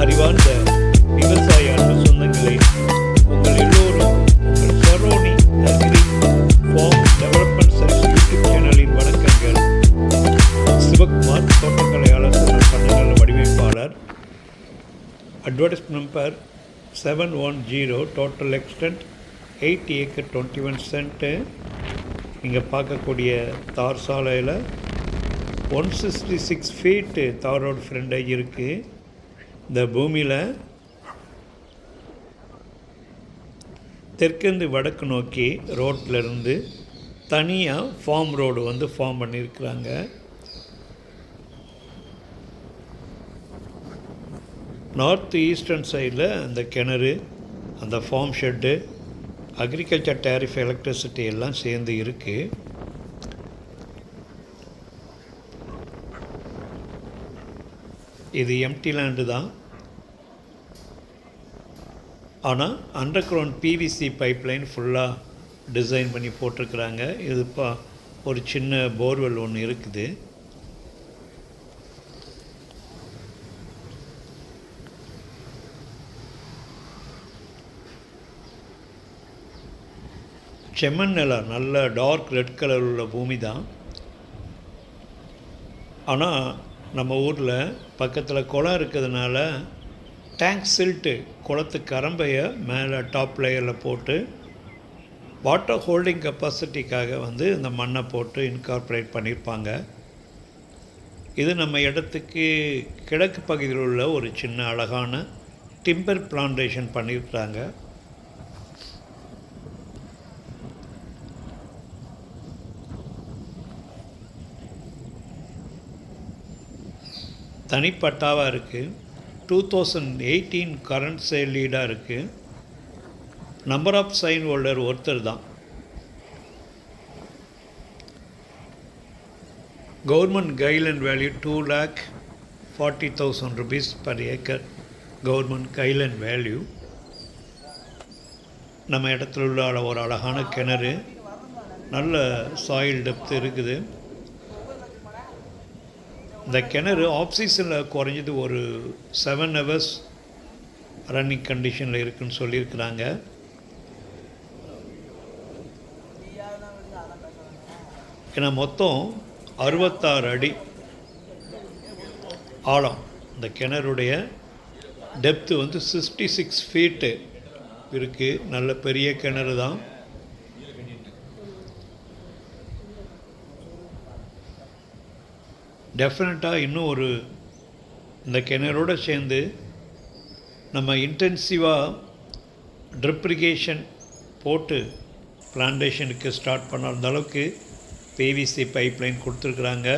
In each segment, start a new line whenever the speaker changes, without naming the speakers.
அறிவார்ந்த விவசாய அன்பு சொந்தங்களை உங்கள் எல்லோரும் உங்கள் Saroni agri farm development service YouTube சேனலின் வணக்கங்கள். சிவகுமார், தோட்டக்கலை ஆலோசனை பண்ண வடிவமைப்பாளர். Advertisement number 710, total extent 8 acre 21 cent. நீங்கள் பார்க்கக்கூடிய தார் சாலையில் 166 ஃபீட்டு தார் ரோடு ஃப்ரண்டேஜ் இருக்குது. இந்த பூமியில் தெற்கிருந்து வடக்கு நோக்கி ரோட்டிலருந்து தனியாக ஃபார்ம் ரோடு ஃபார்ம் பண்ணியிருக்கிறாங்க. நார்த் ஈஸ்டர்ன் சைடில் அந்த கிணறு, அந்த farm shed, agriculture tariff, electricity எல்லாம் சேர்ந்து இருக்குது. இது எம்டி லேண்டு தான். ஆனால் அண்டர் கிரவுண்ட் பிவிசி பைப்லைன் ஃபுல்லாக டிசைன் பண்ணி போட்டிருக்கிறாங்க. இது ஒரு சின்ன போர்வெல் ஒன்று இருக்குது. செம்மண் நிலம், நல்ல டார்க் ரெட் கலர் உள்ள பூமி தான். ஆனால் நம்ம ஊரில் பக்கத்தில் குளம் இருக்கிறதுனால டேங்க் சில்ட்டு, குளத்து கரம்பையை மேலே டாப் லேயரில் போட்டு வாட்டர் ஹோல்டிங் கெப்பாசிட்டிக்காக இந்த மண்ணை போட்டு இன்கார்பரேட் பண்ணியிருப்பாங்க. இது நம்ம இடத்துக்கு கிழக்கு பகுதியில் உள்ள ஒரு சின்ன அழகான டிம்பர் பிளான்டேஷன் பண்ணியிருக்கிறாங்க. தனிப்பட்டாவாக இருக்குது. 2018 கரண்ட் சேல் லீடாக இருக்குது. நம்பர் ஆஃப் சைன் ஹோல்டர் ஒருத்தர் தான். Government guideline value 2,40,000 rupees per acre. Government guideline value. நம்ம இடத்துல உள்ள ஒரு அழகான கிணறு, நல்ல சாயில் டெப்த் இருக்குது. இந்த கிணறு ஆஃப் சீசனில் குறைஞ்சது ஒரு 7 hours ரன்னிங் கண்டிஷனில் இருக்குதுன்னு சொல்லியிருக்கிறாங்க. ஏன்னா மொத்தம் 66 அடி ஆழம். இந்த கிணறுடைய டெப்த்து 66 ஃபீட்டு இருக்குது. நல்ல பெரிய கிணறு தான். டெஃபினட்டாக இன்னும் இந்த கிணறோடு சேர்ந்து நம்ம இன்டென்சிவாக ட்ரிப் இரிகேஷன் போட்டு பிளான்டேஷனுக்கு ஸ்டார்ட் பண்ண அந்த அளவுக்கு பிவிசி பைப்லைன் கொடுத்துருக்குறாங்க.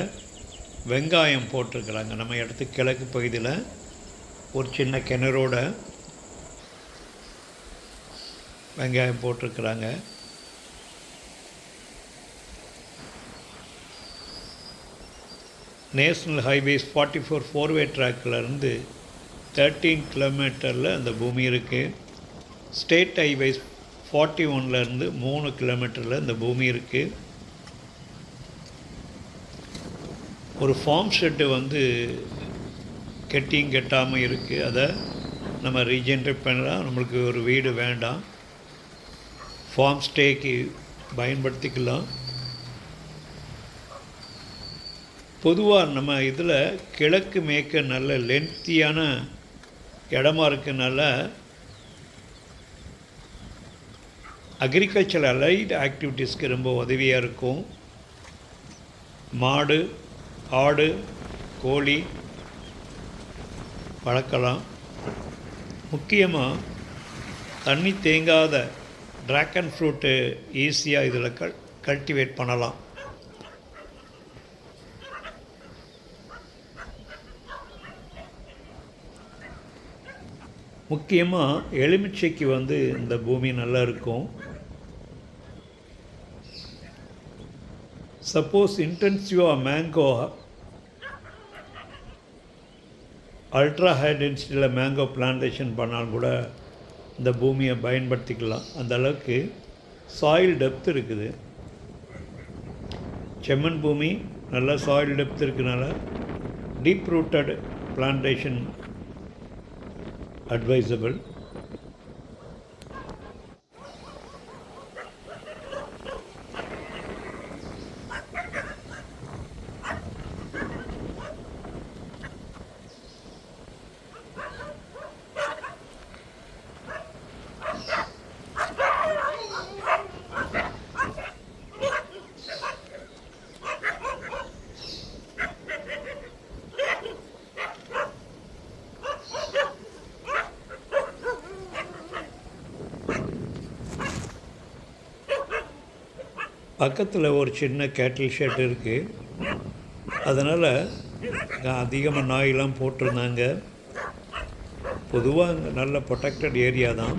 வெங்காயம் போட்டிருக்கிறாங்க. நம்ம இடத்துக்கு கிழக்கு பகுதியில் ஒரு சின்ன கிணறோட வெங்காயம் போட்டிருக்கிறாங்க. நேஷ்னல் ஹைவேஸ் 44 4-way ட்ராக்கிலேருந்து 13 கிலோமீட்டரில் அந்த பூமி இருக்குது. ஸ்டேட் ஹைவேஸ் 41லேருந்து 3 கிலோமீட்டரில் இந்த பூமி இருக்குது. ஒரு ஃபார்ம் ஷெட்டு கெட்டியும் கெட்டாமல் இருக்குது. அதை நம்ம ரீஜென்ரேட் பண்ணலாம். நம்மளுக்கு ஒரு வீடு வேண்டாம், ஃபார்ம் ஸ்டேக்கு பயன்படுத்திக்கலாம். பொதுவாக நம்ம இதில் கிழக்கு மேற்கு நல்ல லென்த்தியான இடமா இருக்கனால அக்ரிகல்ச்சர் அலைட் ஆக்டிவிட்டீஸ்க்கு ரொம்ப உதவியாக இருக்கும். மாடு, ஆடு, கோழி வளர்க்கலாம். முக்கியமாக தண்ணி தேங்காத ட்ராகன் ஃப்ரூட்டு ஈஸியாக இதில் கல்டிவேட் பண்ணலாம். முக்கியமாக எலுமிச்சைக்கு இந்த பூமி நல்லா இருக்கும். சப்போஸ் இன்டென்சிவாக மேங்கோ, அல்ட்ரா ஹை டென்சிட்டியில் மேங்கோ பிளான்டேஷன் பண்ணாலும் கூட இந்த பூமியை பயன்படுத்திக்கலாம். அந்த அளவுக்கு சாயில் டெப்த் இருக்குது. செம்மண் பூமி நல்ல சாயில் டெப்த் இருக்கனால டீப் ரூட்டட் பிளான்டேஷன் advisable. பக்கத்தில் ஒரு சின்ன கேட்டில் ஷெட் இருக்குது. அதனால் அதிகமாக நாயெல்லாம் போட்டிருந்தாங்க. பொதுவாக அங்கே நல்ல ப்ரொடெக்டட் ஏரியா தான்.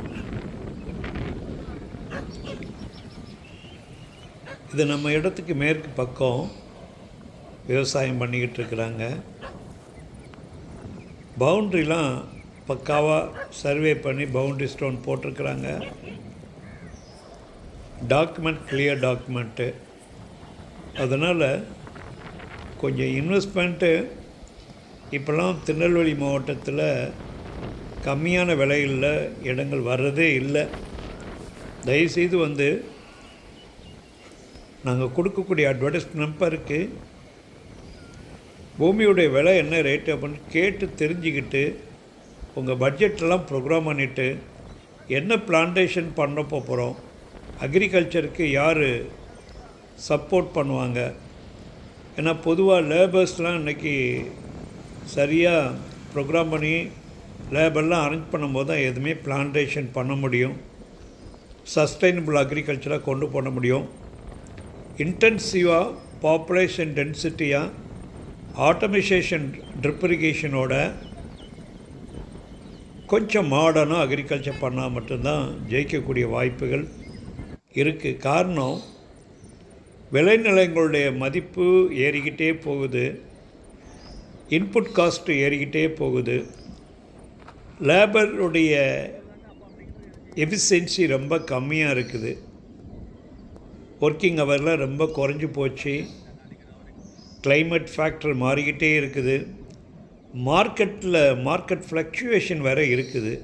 இது நம்ம இடத்துக்கு மேற்கு பக்கம் விவசாயம் பண்ணிக்கிட்டு இருக்கிறாங்க. பவுண்ட்ரிலாம் பக்காவாக சர்வே பண்ணி பவுண்ட்ரி ஸ்டோன் போட்டிருக்கிறாங்க. Document clear document. அதனால் கொஞ்சம் இன்வெஸ்ட்மெண்ட்டு இப்போல்லாம் திருநெல்வேலி மாவட்டத்தில் கம்மியான விலையில் இடங்கள் வர்றதே இல்லை. தயவுசெய்து நாங்கள் கொடுக்கக்கூடிய அட்வர்டைஸ் நம்பருக்கு பூமியுடைய விலை என்ன ரேட்டு அப்படின்னு கேட்டு தெரிஞ்சுக்கிட்டு உங்கள் பட்ஜெட்டெல்லாம் ப்ரோக்ராம் பண்ணிவிட்டு என்ன பிளான்டேஷன் பண்ண போகிறோம், அக்ரிகல்ச்சருக்கு யார் சப்போர்ட் பண்ணுவாங்க. ஏன்னா பொதுவாக லேபர்ஸ்லாம் இன்றைக்கி சரியாக ப்ரோக்ராம் பண்ணி லேபர்லாம் அரேஞ்ச் பண்ணும்போது தான் எதுவுமே பிளான்டேஷன் பண்ண முடியும், சஸ்டைனபிள் அக்ரிகல்ச்சராக கொண்டு போட முடியும். இன்டென்சிவாக பாப்புலேஷன் டென்சிட்டியாக ஆட்டோமேஷன் ட்ரிப் இரிகேஷனோட கொஞ்சம் மாடர்னாக அக்ரிகல்ச்சர் பண்ணால் மட்டும்தான் ஜெயிக்கக்கூடிய வாய்ப்புகள் இருக்குது. காரணம், விளைநிலங்களுடைய மதிப்பு ஏறிக்கிட்டே போகுது, இன்புட் காஸ்ட்டு ஏறிக்கிட்டே போகுது, லேபருடைய எஃபிஷியன்சி ரொம்ப கம்மியாக இருக்குது, ஒர்க்கிங் ஹவர்லாம் ரொம்ப குறைஞ்சி போச்சு, கிளைமேட் ஃபேக்டர் மாறிக்கிட்டே இருக்குது, மார்க்கெட் ஃப்ளக்சுவேஷன் வேறு இருக்குது.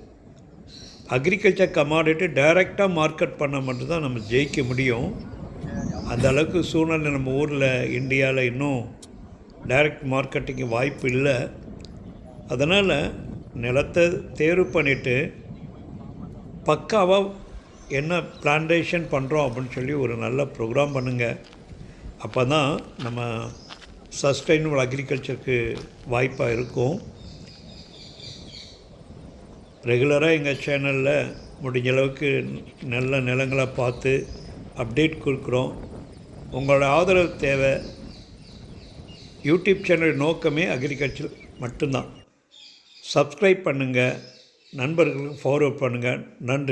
அக்ரிகல்ச்சர் கமாடிட்டி டைரெக்டாக மார்க்கெட் பண்ண மட்டும்தான் நம்ம ஜெயிக்க முடியும். அந்த அளவுக்கு சூழ்நிலை நம்ம ஊரில் இந்தியாவில் இன்னும் டைரக்ட் மார்க்கெட்டிங்கு வாய்ப்பு இல்லை. அதனால் நிலத்தை தேர்வு பண்ணிவிட்டு பக்காவாக என்ன பிளான்டேஷன் பண்ணுறோம் அப்படின்னு சொல்லி ஒரு நல்ல ப்ரோக்ராம் பண்ணுங்கள். அப்போ தான் நம்ம சஸ்டைனபிள் அக்ரிகல்ச்சருக்கு வாய்ப்பாக இருக்கும். ரெகுலராக எங்கள் சேனலில் முடிஞ்ச அளவுக்கு நல்ல நிலங்களை பார்த்து அப்டேட் கொடுக்குறோம். உங்களோட ஆதரவு தேவை. யூடியூப் சேனல் நோக்கமே அக்ரிகல்ச்சர் மட்டும்தான். சப்ஸ்கிரைப் பண்ணுங்கள், நண்பர்களுக்கு ஃபார்வர்ட் பண்ணுங்கள். நன்றி.